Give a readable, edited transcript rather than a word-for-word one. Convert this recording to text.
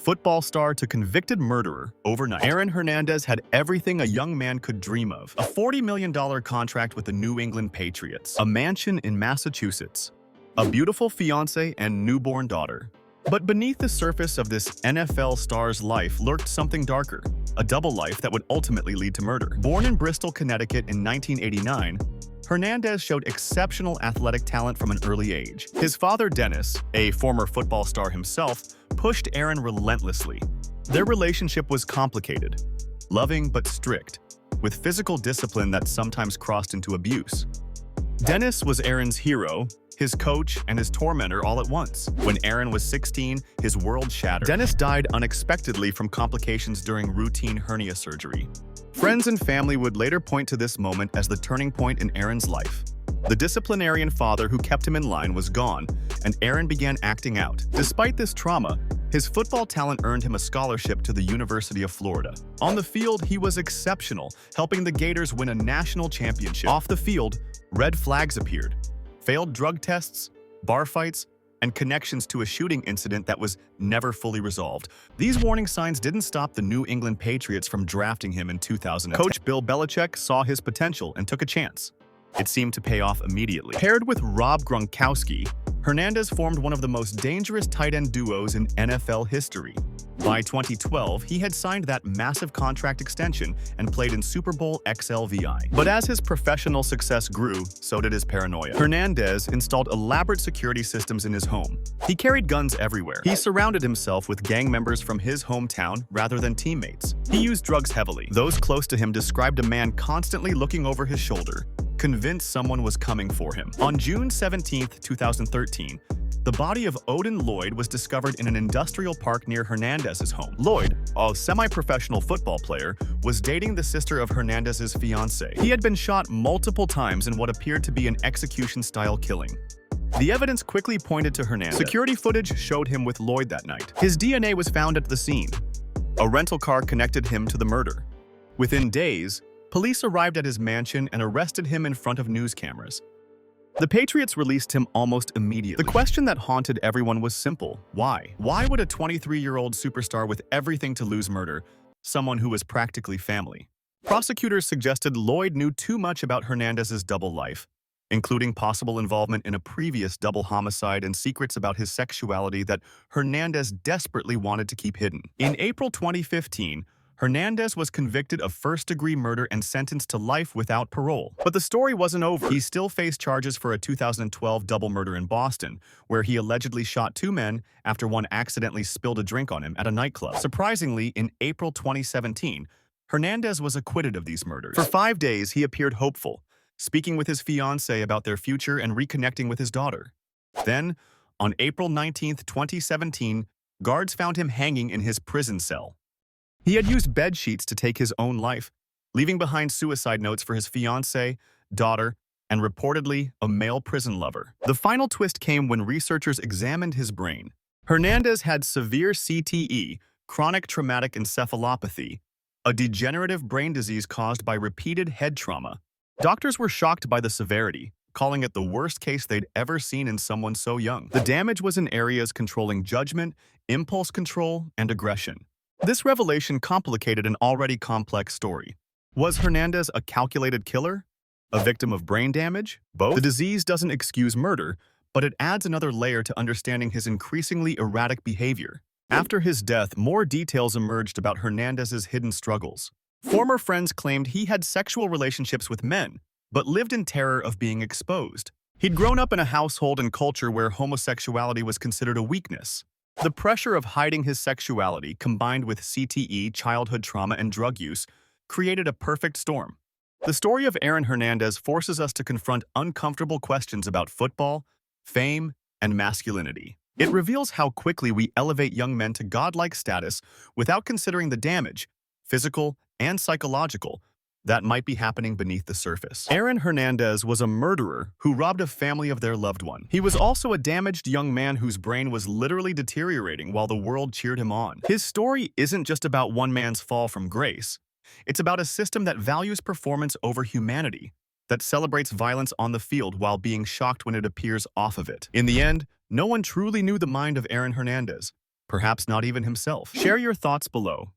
Football star to convicted murderer overnight. Aaron Hernandez had everything a young man could dream of. A $40 million contract with the New England Patriots, a mansion in Massachusetts, a beautiful fiancée and newborn daughter. But beneath the surface of this NFL star's life lurked something darker, a double life that would ultimately lead to murder. Born in Bristol, Connecticut in 1989, Hernandez showed exceptional athletic talent from an early age. His father, Dennis, a former football star himself, pushed Aaron relentlessly. Their relationship was complicated, loving but strict, with physical discipline that sometimes crossed into abuse. Dennis was Aaron's hero, his coach, and his tormentor all at once. When Aaron was 16, his world shattered. Dennis died unexpectedly from complications during routine hernia surgery. Friends and family would later point to this moment as the turning point in Aaron's life. The disciplinarian father who kept him in line was gone, and Aaron began acting out. Despite this trauma, his football talent earned him a scholarship to the University of Florida. On the field, he was exceptional, helping the Gators win a national championship. Off the field, red flags appeared. Failed drug tests, bar fights, and connections to a shooting incident that was never fully resolved. These warning signs didn't stop the New England Patriots from drafting him in 2010. Coach Bill Belichick saw his potential and took a chance. It seemed to pay off immediately. Paired with Rob Gronkowski, Hernandez formed one of the most dangerous tight end duos in NFL history. By 2012, he had signed that massive contract extension and played in Super Bowl XLVI. But as his professional success grew, so did his paranoia. Hernandez installed elaborate security systems in his home. He carried guns everywhere. He surrounded himself with gang members from his hometown rather than teammates. He used drugs heavily. Those close to him described a man constantly looking over his shoulder, convinced someone was coming for him. On June 17, 2013, the body of Odin Lloyd was discovered in an industrial park near Hernandez's home. Lloyd, a semi-professional football player, was dating the sister of Hernandez's fiancée. He had been shot multiple times in what appeared to be an execution-style killing. The evidence quickly pointed to Hernandez. Security footage showed him with Lloyd that night. His DNA was found at the scene. A rental car connected him to the murder. Within days, police arrived at his mansion and arrested him in front of news cameras. The Patriots released him almost immediately. The question that haunted everyone was simple. Why? Why would a 23-year-old superstar with everything to lose murder someone who was practically family? Prosecutors suggested Lloyd knew too much about Hernandez's double life, including possible involvement in a previous double homicide and secrets about his sexuality that Hernandez desperately wanted to keep hidden. In April 2015, Hernandez was convicted of first-degree murder and sentenced to life without parole. But the story wasn't over. He still faced charges for a 2012 double murder in Boston, where he allegedly shot two men after one accidentally spilled a drink on him at a nightclub. Surprisingly, in April 2017, Hernandez was acquitted of these murders. For 5 days, he appeared hopeful, speaking with his fiancée about their future and reconnecting with his daughter. Then, on April 19, 2017, guards found him hanging in his prison cell. He had used bed sheets to take his own life, leaving behind suicide notes for his fiancée, daughter, and reportedly a male prison lover. The final twist came when researchers examined his brain. Hernandez had severe CTE, chronic traumatic encephalopathy, a degenerative brain disease caused by repeated head trauma. Doctors were shocked by the severity, calling it the worst case they'd ever seen in someone so young. The damage was in areas controlling judgment, impulse control, and aggression. This revelation complicated an already complex story. Was Hernandez a calculated killer? A victim of brain damage? Both? The disease doesn't excuse murder, but it adds another layer to understanding his increasingly erratic behavior. After his death, more details emerged about Hernandez's hidden struggles. Former friends claimed he had sexual relationships with men, but lived in terror of being exposed. He'd grown up in a household and culture where homosexuality was considered a weakness. The pressure of hiding his sexuality, combined with CTE, childhood trauma, and drug use, created a perfect storm. The story of Aaron Hernandez forces us to confront uncomfortable questions about football, fame, and masculinity. It reveals how quickly we elevate young men to godlike status without considering the damage, physical and psychological, that might be happening beneath the surface. Aaron Hernandez was a murderer who robbed a family of their loved one. He was also a damaged young man whose brain was literally deteriorating while the world cheered him on. His story isn't just about one man's fall from grace. It's about a system that values performance over humanity, that celebrates violence on the field while being shocked when it appears off of it. In the end, no one truly knew the mind of Aaron Hernandez, perhaps not even himself. Share your thoughts below.